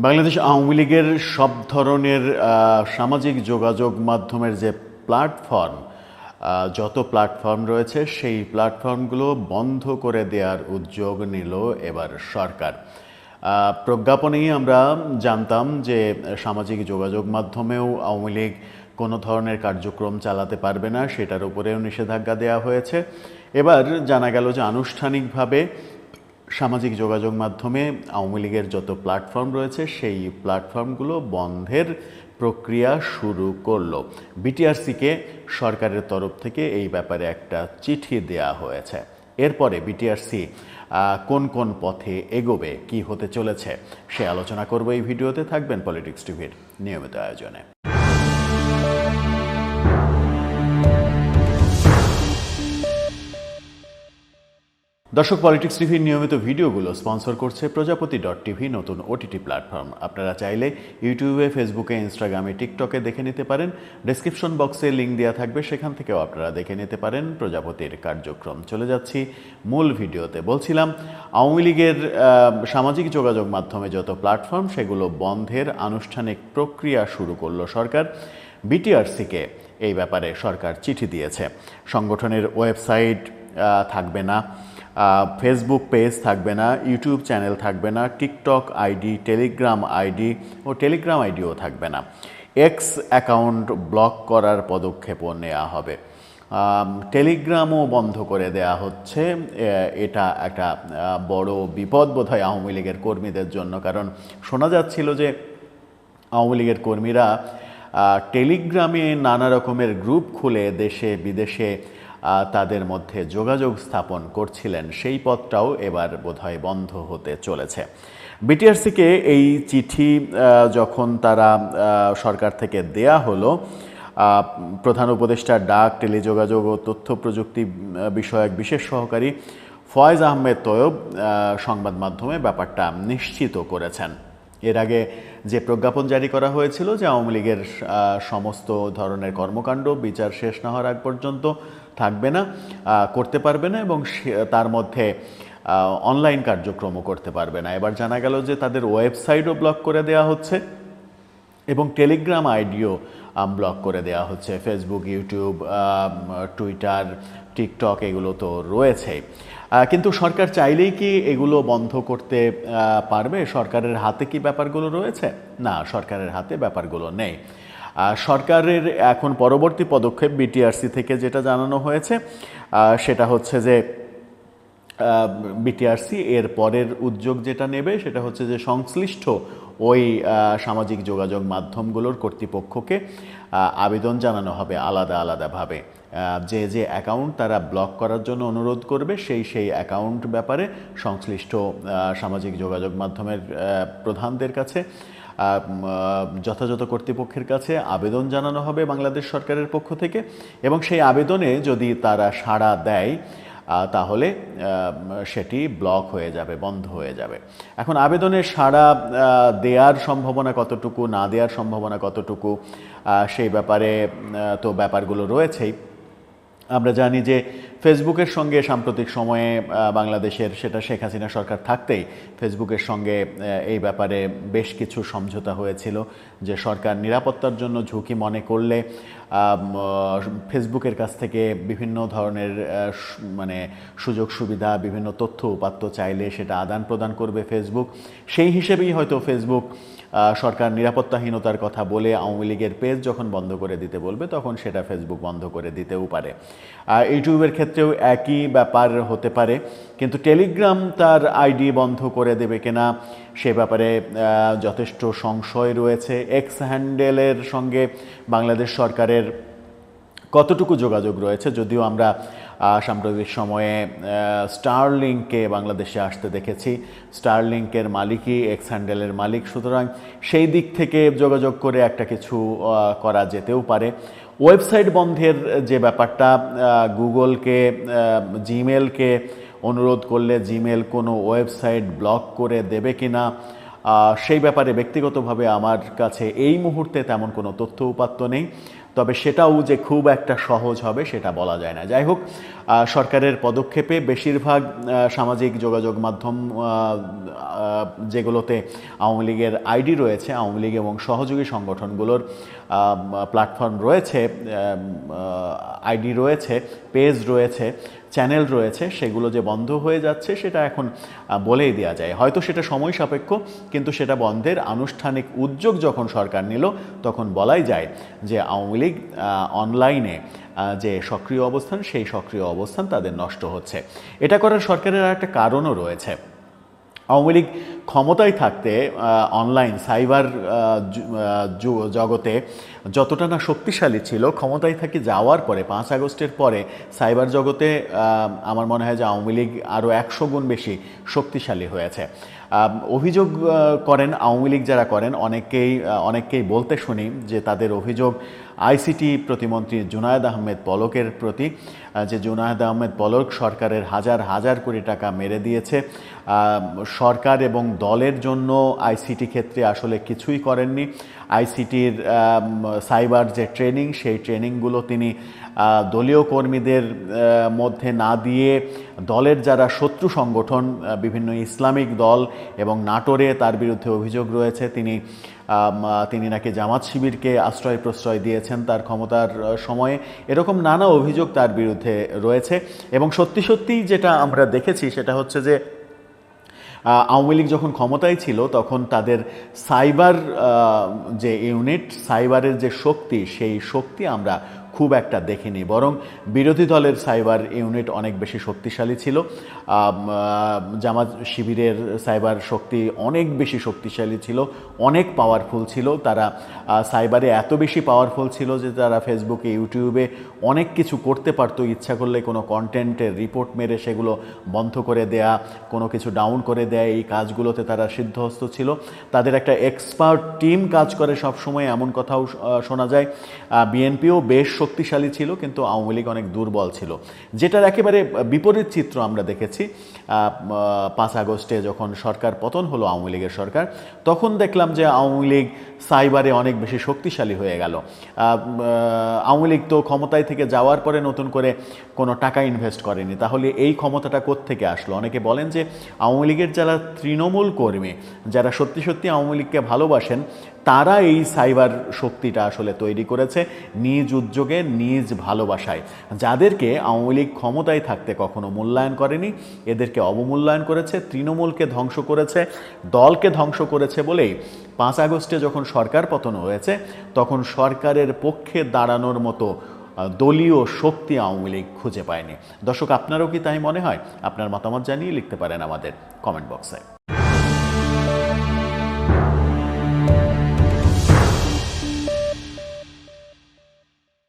বাংলাদেশ আওয়ামী লীগের সব ধরনের সামাজিক যোগাযোগ মাধ্যমের যে প্ল্যাটফর্ম যত প্ল্যাটফর্ম রয়েছে সেই প্ল্যাটফর্মগুলো বন্ধ করে দেওয়ার উদ্যোগ নিল এবার সরকার। প্রজ্ঞাপনেই আমরা জানতাম যে সামাজিক যোগাযোগ মাধ্যমেও আওয়ামী লীগ কোনো ধরনের কার্যক্রম চালাতে পারবে না, সেটার উপরেও নিষেধাজ্ঞা দেওয়া হয়েছে। এবার জানা গেল যে আনুষ্ঠানিকভাবে সামাজিক যোগাযোগ মাধ্যমে আওয়ামী লীগের যত প্ল্যাটফর্ম রয়েছে সেই প্ল্যাটফর্মগুলো বন্ধের প্রক্রিয়া শুরু করলো। বিটিআরসিকে সরকারের তরফ থেকে এই ব্যাপারে একটা চিঠি দেয়া হয়েছে। এরপরে বিটিআরসি কোন কোন পথে এগোবে, কি হতে চলেছে, সে আলোচনা করব এই ভিডিওতে। থাকবেন পলিটিক্স টিভির নিয়মিত আয়োজনে। দর্শক, পলিটিক্স টিভির নিয়মিত ভিডিওগুলো স্পন্সর করছে প্রজাপতি.টিভি, নতুন ওটিটি প্ল্যাটফর্ম। আপনারা চাইলে ইউটিউবে, ফেসবুকে, ইনস্টাগ্রামে, টিকটকে দেখে নিতে পারেন। ডেসক্রিপশন বক্সে লিঙ্ক দেওয়া থাকবে, সেখান থেকেও আপনারা দেখে নিতে পারেন প্রজাপতির কার্যক্রম। চলে যাচ্ছি মূল ভিডিওতে। বলছিলাম, আওয়ামী লীগের সামাজিক যোগাযোগ মাধ্যমে যত প্ল্যাটফর্ম সেগুলো বন্ধের আনুষ্ঠানিক প্রক্রিয়া শুরু করলো সরকার। বিটিআরসিকে এই ব্যাপারে সরকার চিঠি দিয়েছে। সংগঠনের ওয়েবসাইট থাকবে না, ফেসবুক পেজ থাকবে না, ইউটিউব চ্যানেল থাকবে না, টিকটক আইডি, টেলিগ্রাম আইডিও থাকবে না। এক্স অ্যাকাউন্ট ব্লক করার পদক্ষেপও নেওয়া হবে। টেলিগ্রামও বন্ধ করে দেয়া হচ্ছে। এটা একটা বড় বিপদ বোধহয় আওয়ামী লীগের কর্মীদের জন্য, কারণ শোনা যাচ্ছিল যে আওয়ামী লীগের কর্মীরা টেলিগ্রামে নানা রকমের গ্রুপ খুলে দেশে বিদেশে তাদের মধ্যে যোগাযোগ স্থাপন করছিলেন। সেই পথটাও এবার বোধহয় বন্ধ হতে চলেছে। বিটিআরসিকে এই চিঠি যখন তারা সরকার থেকে দেয়া হলো, প্রধান উপদেষ্টা ডাক, টেলিযোগাযোগ ও তথ্য প্রযুক্তি বিষয়ক বিশেষ সহকারী ফয়েজ আহমেদ তৈয়ব সংবাদ মাধ্যমে ব্যাপারটা নিশ্চিত করেছেন। এর আগে যে প্রজ্ঞাপন জারি করা হয়েছিল যে আওয়ামী লীগের সমস্ত ধরনের কর্মকাণ্ড বিচার শেষ না হওয়ার আগ পর্যন্ত থাকবে না, করতে পারবে না, এবং তার মধ্যে অনলাইন কার্যক্রমও করতে পারবে না। এবার জানা গেল যে তাদের ওয়েবসাইটও ব্লক করে দেওয়া হচ্ছে এবং টেলিগ্রাম আইডিও ব্লক করে দেওয়া হচ্ছে। ফেসবুক, ইউটিউব, টুইটার, টিকটক এগুলো তো রয়েছেই। কিন্তু সরকার চাইলেই কি এগুলো বন্ধ করতে পারবে? সরকারের হাতে কি ব্যাপারগুলো রয়েছে? না, সরকারের হাতে ব্যাপারগুলো নেই। সরকারের এখন পরবর্তী পদক্ষেপ বিটিআরসি থেকে যেটা জানানো হয়েছে সেটা হচ্ছে যে বিটিআরসি এর পরের উদ্যোগ যেটা নেবে সেটা হচ্ছে যে সংশ্লিষ্ট ওই সামাজিক যোগাযোগ মাধ্যমগুলোর কর্তৃপক্ষকে আবেদন জানানো হবে আলাদা আলাদাভাবে। যে যে অ্যাকাউন্ট তারা ব্লক করার জন্য অনুরোধ করবে সেই অ্যাকাউন্ট ব্যাপারে সংশ্লিষ্ট সামাজিক যোগাযোগ মাধ্যমের প্রধানদের কাছে, যথাযথ কর্তৃপক্ষের কাছে আবেদন জানানো হবে বাংলাদেশ সরকারের পক্ষ থেকে, এবং সেই আবেদনে যদি তারা সাড়া দেয় তাহলে সেটি ব্লক হয়ে যাবে, বন্ধ হয়ে যাবে। এখন আবেদনে সাড়া দেওয়ার সম্ভাবনা কতটুকু, না দেওয়ার সম্ভাবনা কতটুকু, সেই ব্যাপারে তো ব্যাপারগুলো রয়েছেই। আমরা জানি যে ফেসবুকের সঙ্গে সাম্প্রতিক সময়ে বাংলাদেশের, সেটা শেখ হাসিনা সরকার থাকতেই ফেসবুকের সঙ্গে এই ব্যাপারে বেশ কিছু সমঝোতা হয়েছিল যে সরকার নিরাপত্তার জন্য ঝুঁকি মনে করলে ফেসবুকের কাছ থেকে বিভিন্ন ধরনের সুযোগ সুবিধা, বিভিন্ন তথ্য উপাত্ত চাইলে সেটা আদান প্রদান করবে ফেসবুক। সেই হিসেবেই হয়তো ফেসবুক সরকার নিরাপত্তাহীনতার কথা বলে আওয়ামী লীগের পেজ যখন বন্ধ করে দিতে বলবে তখন সেটা ফেসবুক বন্ধ করে দিতেও পারে। ইউটিউবের ক্ষেত্রেও একই ব্যাপার হতে পারে, কিন্তু টেলিগ্রাম তার আইডি বন্ধ করে দেবে কিনা সে ব্যাপারে যথেষ্ট সংশয় রয়েছে। এক্স হ্যান্ডেলের সঙ্গে বাংলাদেশ সরকারের কতটুকু যোগাযোগ রয়েছে, যদিও আমরা সাম্প্রতিক সময়ে স্টারলিংকে বাংলাদেশে আসতে দেখেছি। স্টারলিংকের মালিকই এক্স হ্যান্ডেলের মালিক, সুতরাং সেই দিক থেকে যোগাযোগ করে একটা কিছু করা যেতেও পারে। ওয়েবসাইট বন্ধের যে ব্যাপারটা, গুগলকে, জিমেলকে অনুরোধ করলে জিমেল কোনো ওয়েবসাইট ব্লক করে দেবে কিনা, সেই ব্যাপারে ব্যক্তিগতভাবে আমার কাছে এই মুহূর্তে তেমন কোনো তথ্য উপাত্ত নেই, তবে সেটাও যে খুব একটা সহজ হবে সেটা বলা যায় না। যাই হোক, সরকারের পদক্ষেপে বেশিরভাগ সামাজিক যোগাযোগ মাধ্যম যেগুলোতে আওয়ামী লীগের আইডি রয়েছে, আওয়ামী লীগ এবং সহযোগী সংগঠনগুলোর প্ল্যাটফর্ম রয়েছে, আইডি রয়েছে, পেজ রয়েছে, চ্যানেল রয়েছে, সেগুলো যে বন্ধ হয়ে যাচ্ছে সেটা এখন বলেই দেওয়া যায়। হয়তো সেটা সময় সাপেক্ষ, কিন্তু সেটা বন্ধের আনুষ্ঠানিক উদ্যোগ যখন সরকার নিল তখন বলাই যায় যে আওয়ামী লীগ অনলাইনে যে সক্রিয় অবস্থান, সেই সক্রিয় অবস্থান তাদের নষ্ট হচ্ছে। এটা করার সরকারের আর একটা কারণও রয়েছে। আওয়ামী লীগ ক্ষমতায় থাকতে অনলাইন সাইবার জগতে যতটা না শক্তিশালী ছিল, ক্ষমতায় থাকি যাওয়ার পরে 5 আগস্টের পরে সাইবার জগতে আমার মনে হয় যে আওয়ামী লীগ আরও 100 গুণ বেশি শক্তিশালী হয়েছে। অভিযোগ করেন আওয়ামী লীগ যারা করেন, অনেককেই বলতে শুনি যে তাদের অভিযোগ আইসিটি প্রতিমন্ত্রী জুনায়েদ আহমেদ পলকের প্রতি, যে জুনায়েদ আহমেদ পলক সরকারের হাজার হাজার কোটি টাকা মেরে দিয়েছে। সরকার এবং দলের জন্য আইসিটি ক্ষেত্রে আসলে কিছুই করেননি। আইসিটির সাইবার যে ট্রেনিং, সেই ট্রেনিংগুলো তিনি দলীয় কর্মীদের মধ্যে না দিয়ে দলের যারা শত্রু সংগঠন, বিভিন্ন ইসলামিক দল এবং নাটোরে তার বিরুদ্ধে অভিযোগ রয়েছে, তিনি নাকি জামাত শিবিরকে আশ্রয় প্রশ্রয় দিয়েছেন তার ক্ষমতার সময়ে। এরকম নানা অভিযোগ তার বিরুদ্ধে রয়েছে। এবং সত্যি সত্যিই যেটা আমরা দেখেছি সেটা হচ্ছে যে আওয়ামী লীগ যখন ক্ষমতায় ছিল তখন তাদের সাইবার যে ইউনিট, সাইবারের যে শক্তি, সেই শক্তি আমরা খুব একটা দেখিনি, বরং বিরোধী দলের সাইবার ইউনিট অনেক বেশি শক্তিশালী ছিল। জামাত শিবিরের সাইবার শক্তি অনেক বেশি শক্তিশালী ছিল, অনেক পাওয়ারফুল ছিল। তারা সাইবারে এত বেশি পাওয়ারফুল ছিল যে তারা ফেসবুকে, ইউটিউবে অনেক কিছু করতে পারতো। ইচ্ছা করলে কোনো কন্টেন্টের রিপোর্ট মেরে সেগুলো বন্ধ করে দেয়া, কোনো কিছু ডাউন করে দেয়া, এই কাজগুলোতে তারা সিদ্ধহস্ত ছিল। তাদের একটা এক্সপার্ট টিম কাজ করে সবসময়, এমন কথাও শোনা যায়। বিএনপিও বেশ শক্তিশালী ছিল, কিন্তু আওয়ামী লীগ অনেক দুর্বল ছিল, যেটার একেবারে বিপরীত চিত্র আমরা দেখেছি 5 আগস্টে যখন সরকার পতন হলো, আওয়ামী লীগের সরকার, তখন দেখলাম যে আওয়ামী লীগ সাইবারে অনেক বেশি শক্তিশালী হয়ে গেল। আওয়ামী লীগ তো ক্ষমতায় থেকে যাওয়ার পরে নতুন করে কোনো টাকা ইনভেস্ট করেনি, তাহলে এই ক্ষমতাটা কোত্থেকে আসলো? অনেকে বলেন যে আওয়ামী লীগের যারা তৃণমূল কর্মী, যারা সত্যি সত্যি আওয়ামী লীগকে ভালোবাসেন, তারা এই সাইবার শক্তিটা আসলে তৈরি করেছে নিজ উদ্যোগে, নিজ ভালোবাসায়। যাদেরকে আওয়ামী লীগ ক্ষমতায় থাকতে কখনো মূল্যায়ন করেনি, এদেরকে অবমূল্যায়ন করেছে, তৃণমূলকে ধ্বংস করেছে, দলকে ধ্বংস করেছে বলেই 5 আগস্টে যখন সরকার পতন হয়েছে তখন সরকারের পক্ষে দাঁড়ানোর মতো দলীয় শক্তি আওয়ামী লীগ খুঁজে পায়নি। দর্শক, আপনারও কি তাই মনে হয়? আপনার মতামত জানিয়ে লিখতে পারেন আমাদের কমেন্ট বক্সে।